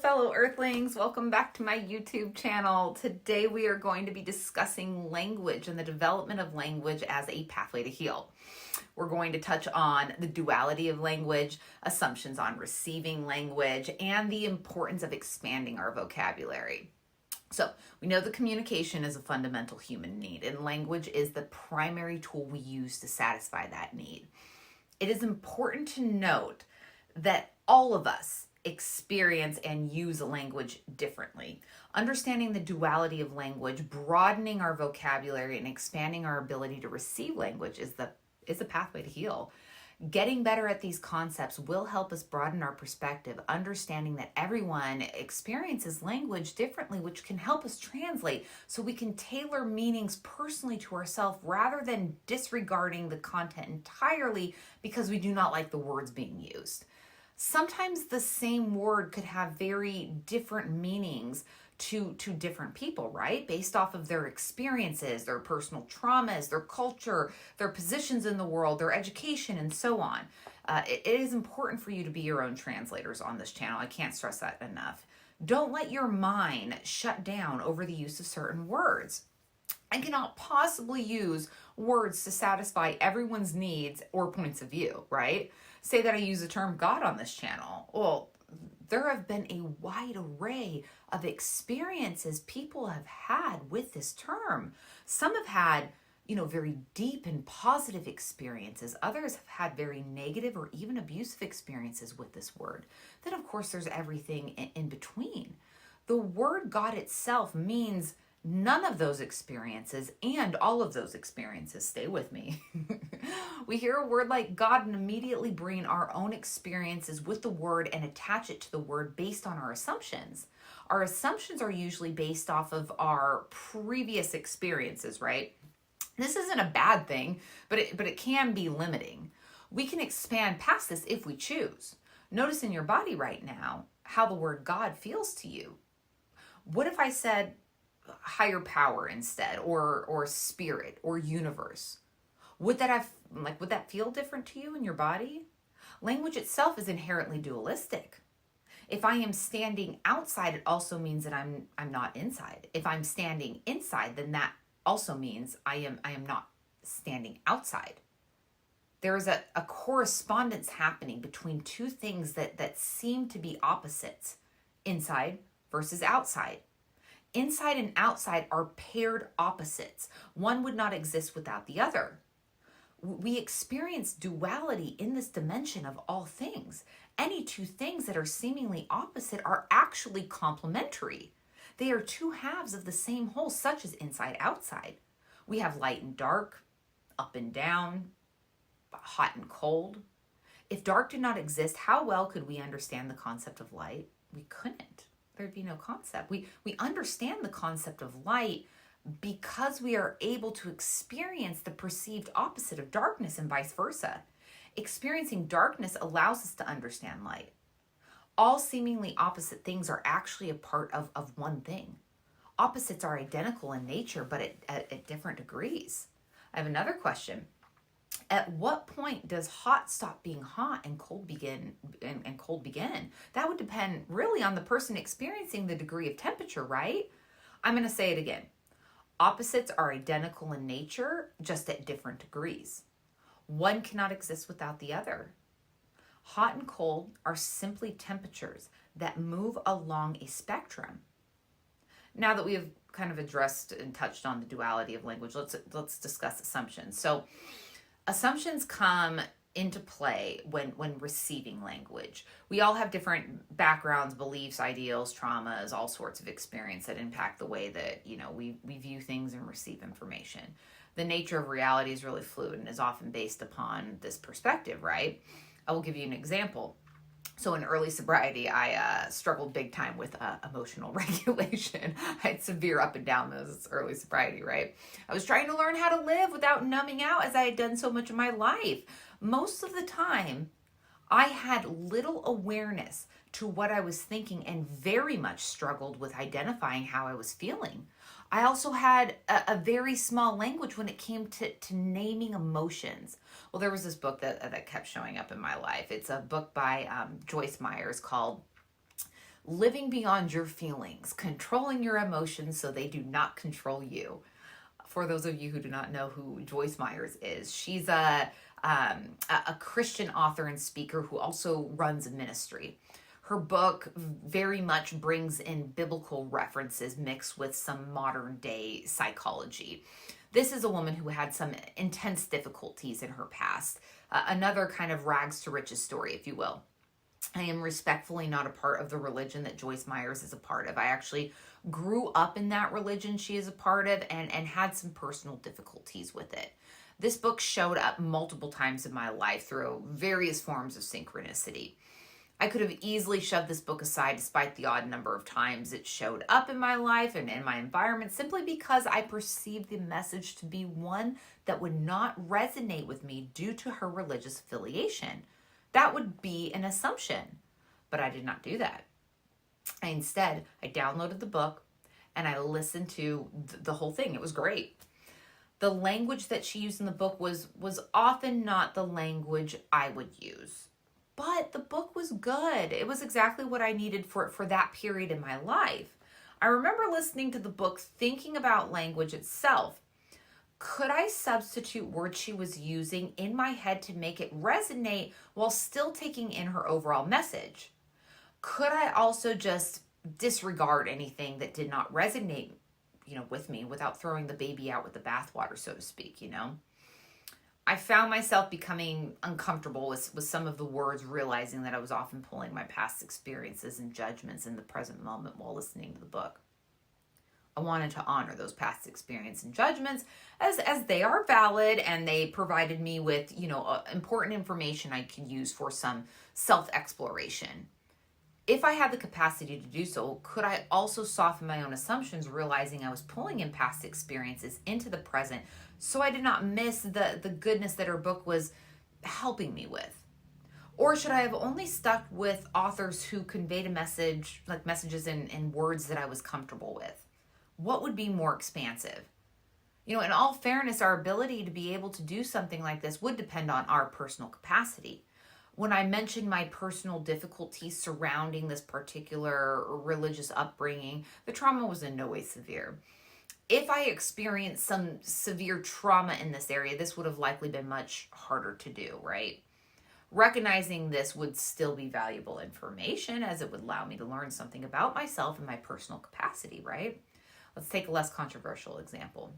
fellow Earthlings. Welcome back to my YouTube channel. Today we are going to be discussing language and the development of language as a pathway to heal. We're going to touch on the duality of language, assumptions on receiving language, and the importance of expanding our vocabulary. So we know that communication is a fundamental human need, and language is the primary tool we use to satisfy that need. It is important to note that all of us experience and use language differently. Understanding the duality of language, broadening our vocabulary, and expanding our ability to receive language is a pathway to heal. Getting better at these concepts will help us broaden our perspective, understanding that everyone experiences language differently, which can help us translate so we can tailor meanings personally to ourselves rather than disregarding the content entirely because we do not like the words being used. Sometimes the same word could have very different meanings to different people, right? Based off of their experiences, their personal traumas, their culture, their positions in the world, their education, and so on. It is important for you to be your own translators on this channel. I can't stress that enough. Don't let your mind shut down over the use of certain words. I cannot possibly use words to satisfy everyone's needs or points of view, right? Say that I use the term God on this channel. Well, there have been a wide array of experiences people have had with this term. Some have had, very deep and positive experiences. Others have had very negative or even abusive experiences with this word. Then, of course, there's everything in between. The word God itself means none of those experiences and all of those experiences. Stay with me. We hear a word like God and immediately bring our own experiences with the word and attach it to the word based on our assumptions. Our assumptions are usually based off of our previous experiences, right? This isn't a bad thing, but it can be limiting. We can expand past this if we choose. Notice in your body right now how the word God feels to you. What if I said higher power instead, or spirit, or universe? Would that feel different to you in your body? Language itself is inherently dualistic. If I am standing outside, it also means that I'm not inside. If I'm standing inside, then that also means I am not standing outside. There is a correspondence happening between two things that seem to be opposites, inside versus outside. Inside and outside are paired opposites. One would not exist without the other. We experience duality in this dimension of all things. Any two things that are seemingly opposite are actually complementary. They are two halves of the same whole, such as inside-outside. We have light and dark, up and down, hot and cold. If dark did not exist, how well could we understand the concept of light? We couldn't. There'd be no concept. We understand the concept of light because we are able to experience the perceived opposite of darkness and vice versa. Experiencing darkness allows us to understand light. All seemingly opposite things are actually a part of one thing. Opposites are identical in nature, but at different degrees. I have another question. At what point does hot stop being hot and cold begin? That would depend really on the person experiencing the degree of temperature, right? I'm going to say it again. Opposites are identical in nature, just at different degrees. One cannot exist without the other. Hot and cold are simply temperatures that move along a spectrum. Now that we have kind of addressed and touched on the duality of language, let's discuss assumptions. So assumptions come into play when receiving language. We all have different backgrounds, beliefs, ideals, traumas, all sorts of experience that impact the way that, we view things and receive information. The nature of reality is really fluid and is often based upon this perspective, right? I will give you an example. So in early sobriety, I struggled big time with emotional regulation. I had severe up and down this early sobriety, right? I was trying to learn how to live without numbing out as I had done so much of my life. Most of the time, I had little awareness to what I was thinking and very much struggled with identifying how I was feeling. I also had a very small language when it came to naming emotions. Well, there was this book that kept showing up in my life. It's a book by Joyce Myers called living beyond your feelings, controlling your emotions so they do not control you. For those of you who do not know who Joyce Myers is, she's a Christian author and speaker who also runs a ministry. Her book very much brings in biblical references mixed with some modern day psychology. This is a woman who had some intense difficulties in her past, another kind of rags to riches story, if you will. I am respectfully not a part of the religion that Joyce Myers is a part of. I actually grew up in that religion she is a part of and had some personal difficulties with it. This book showed up multiple times in my life through various forms of synchronicity. I could have easily shoved this book aside despite the odd number of times it showed up in my life and in my environment, simply because I perceived the message to be one that would not resonate with me due to her religious affiliation. That would be an assumption, but I did not do that. Instead, I downloaded the book and I listened to the whole thing. It was great. The language that she used in the book was often not the language I would use, but the book was good. It was exactly what I needed for that period in my life. I remember listening to the book, thinking about language itself. Could I substitute words she was using in my head to make it resonate while still taking in her overall message? Could I also just disregard anything that did not resonate, with me without throwing the baby out with the bathwater, so to speak, I found myself becoming uncomfortable with some of the words, realizing that I was often pulling my past experiences and judgments in the present moment while listening to the book. I wanted to honor those past experiences and judgments as they are valid, and they provided me with, important information I could use for some self-exploration. If I had the capacity to do so, could I also soften my own assumptions, realizing I was pulling in past experiences into the present so I did not miss the goodness that her book was helping me with? Or should I have only stuck with authors who conveyed a message, like messages in words that I was comfortable with? What would be more expansive? In all fairness, our ability to be able to do something like this would depend on our personal capacity. When I mentioned my personal difficulties surrounding this particular religious upbringing, the trauma was in no way severe. If I experienced some severe trauma in this area, this would have likely been much harder to do, right? Recognizing this would still be valuable information, as it would allow me to learn something about myself and my personal capacity, right? Let's take a less controversial example.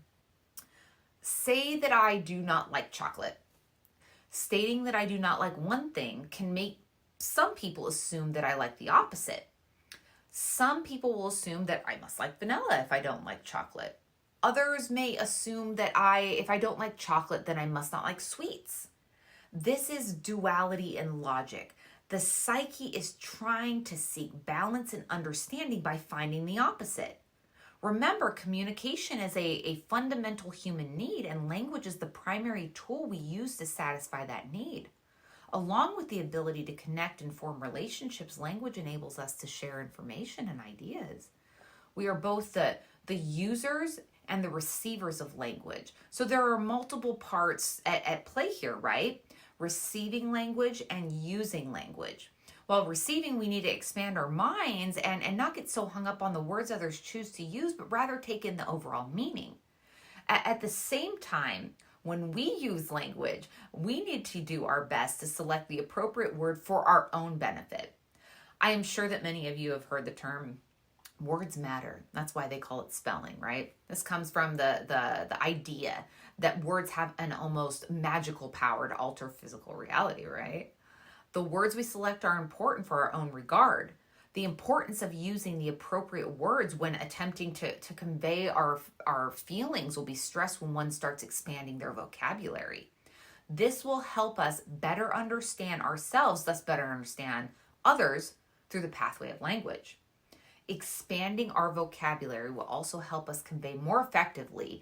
Say that I do not like chocolate. Stating that I do not like one thing can make some people assume that I like the opposite. Some people will assume that I must like vanilla if I don't like chocolate. Others may assume that if I don't like chocolate, then I must not like sweets. This is duality in logic. The psyche is trying to seek balance and understanding by finding the opposite. Remember, communication is a fundamental human need, and language is the primary tool we use to satisfy that need. Along with the ability to connect and form relationships, language enables us to share information and ideas. We are both the users and the receivers of language. So there are multiple parts at play here, right? Receiving language and using language. While receiving, we need to expand our minds and not get so hung up on the words others choose to use, but rather take in the overall meaning. At the same time, when we use language, we need to do our best to select the appropriate word for our own benefit. I am sure that many of you have heard the term words matter. That's why they call it spelling, right? This comes from the idea that words have an almost magical power to alter physical reality, right? The words we select are important for our own regard. The importance of using the appropriate words when attempting to convey our feelings will be stressed when one starts expanding their vocabulary. This will help us better understand ourselves, thus better understand others through the pathway of language. Expanding our vocabulary will also help us convey more effectively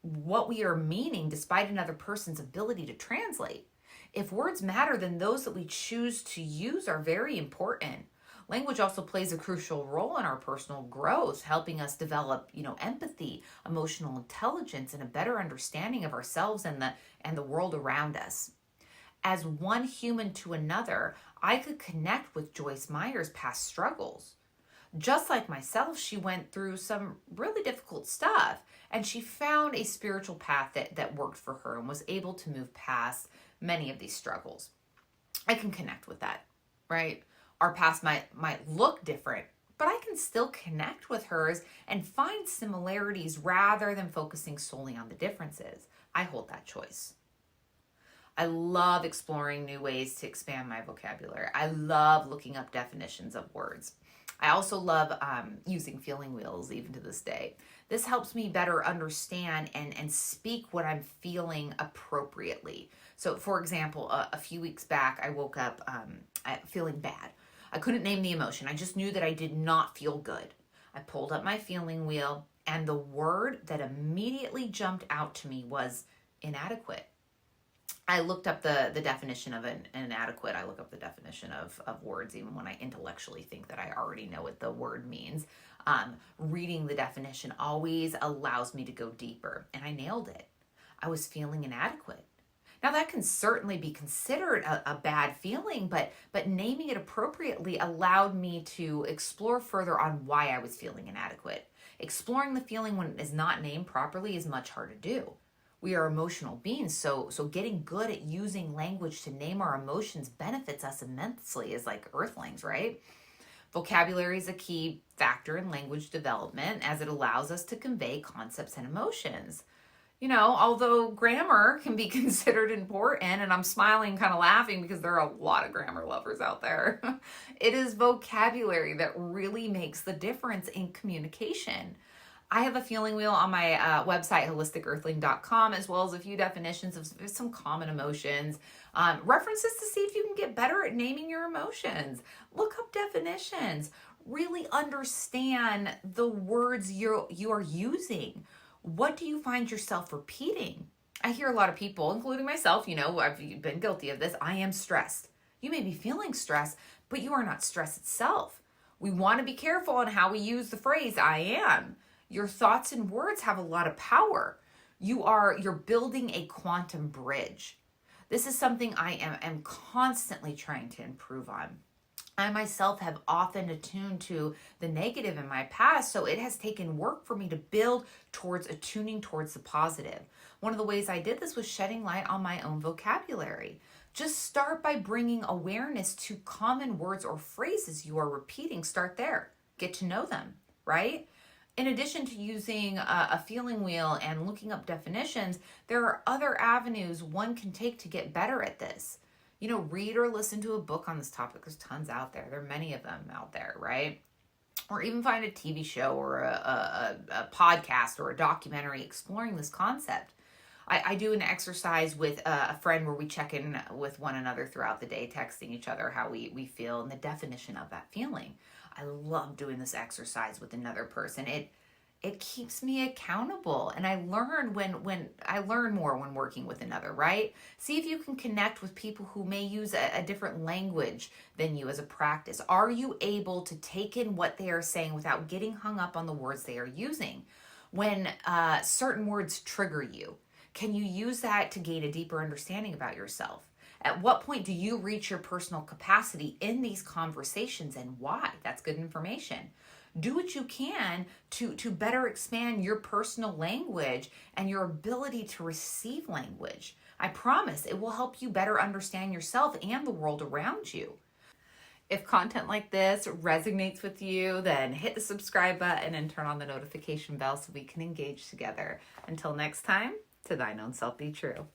what we are meaning despite another person's ability to translate. If words matter, then those that we choose to use are very important. Language also plays a crucial role in our personal growth, helping us develop, empathy, emotional intelligence, and a better understanding of ourselves and the world around us. As one human to another, I could connect with Joyce Myers' past struggles. Just like myself, she went through some really difficult stuff, and she found a spiritual path that worked for her and was able to move past many of these struggles. I can connect with that, right? Our past might look different, but I can still connect with hers and find similarities rather than focusing solely on the differences. I hold that choice. I love exploring new ways to expand my vocabulary. I love looking up definitions of words. I also love using feeling wheels even to this day. This helps me better understand and speak what I'm feeling appropriately. So, for example, a few weeks back, I woke up feeling bad. I couldn't name the emotion. I just knew that I did not feel good. I pulled up my feeling wheel, and the word that immediately jumped out to me was inadequate. I looked up the definition of an inadequate. I look up the definition of words, even when I intellectually think that I already know what the word means. Reading the definition always allows me to go deeper, and I nailed it. I was feeling inadequate. Now that can certainly be considered a bad feeling, but naming it appropriately allowed me to explore further on why I was feeling inadequate. Exploring the feeling when it is not named properly is much harder to do. We are emotional beings, so getting good at using language to name our emotions benefits us immensely as like earthlings, right? Vocabulary is a key factor in language development as it allows us to convey concepts and emotions. Although grammar can be considered important, and I'm smiling, kind of laughing because there are a lot of grammar lovers out there, it is vocabulary that really makes the difference in communication. I have a feeling wheel on my website, holisticearthling.com, as well as a few definitions of some common emotions, references to see if you can get better at naming your emotions. Look up definitions. Really understand the words you are using. What do you find yourself repeating? I hear a lot of people, including myself, I've been guilty of this. I am stressed. You may be feeling stressed, but you are not stress itself. We want to be careful on how we use the phrase I am. Your thoughts and words have a lot of power. You're building a quantum bridge. This is something I am constantly trying to improve on. I myself have often attuned to the negative in my past, so it has taken work for me to build towards attuning towards the positive. One of the ways I did this was shedding light on my own vocabulary. Just start by bringing awareness to common words or phrases you are repeating. Start there. Get to know them, right? In addition to using a feeling wheel and looking up definitions, there are other avenues one can take to get better at this. Read or listen to a book on this topic. There's tons out there. There are many of them out there, right? Or even find a TV show or a podcast or a documentary exploring this concept. I do an exercise with a friend where we check in with one another throughout the day, texting each other how we feel and the definition of that feeling. I love doing this exercise with another person. It keeps me accountable, and I learn when I learn more when working with another, right? See if you can connect with people who may use a different language than you as a practice. Are you able to take in what they are saying without getting hung up on the words they are using? When certain words trigger you, can you use that to gain a deeper understanding about yourself? At what point do you reach your personal capacity in these conversations, and why? That's good information. Do what you can to better expand your personal language and your ability to receive language. I promise it will help you better understand yourself and the world around you. If content like this resonates with you, then hit the subscribe button and turn on the notification bell so we can engage together. Until next time, to thine own self be true.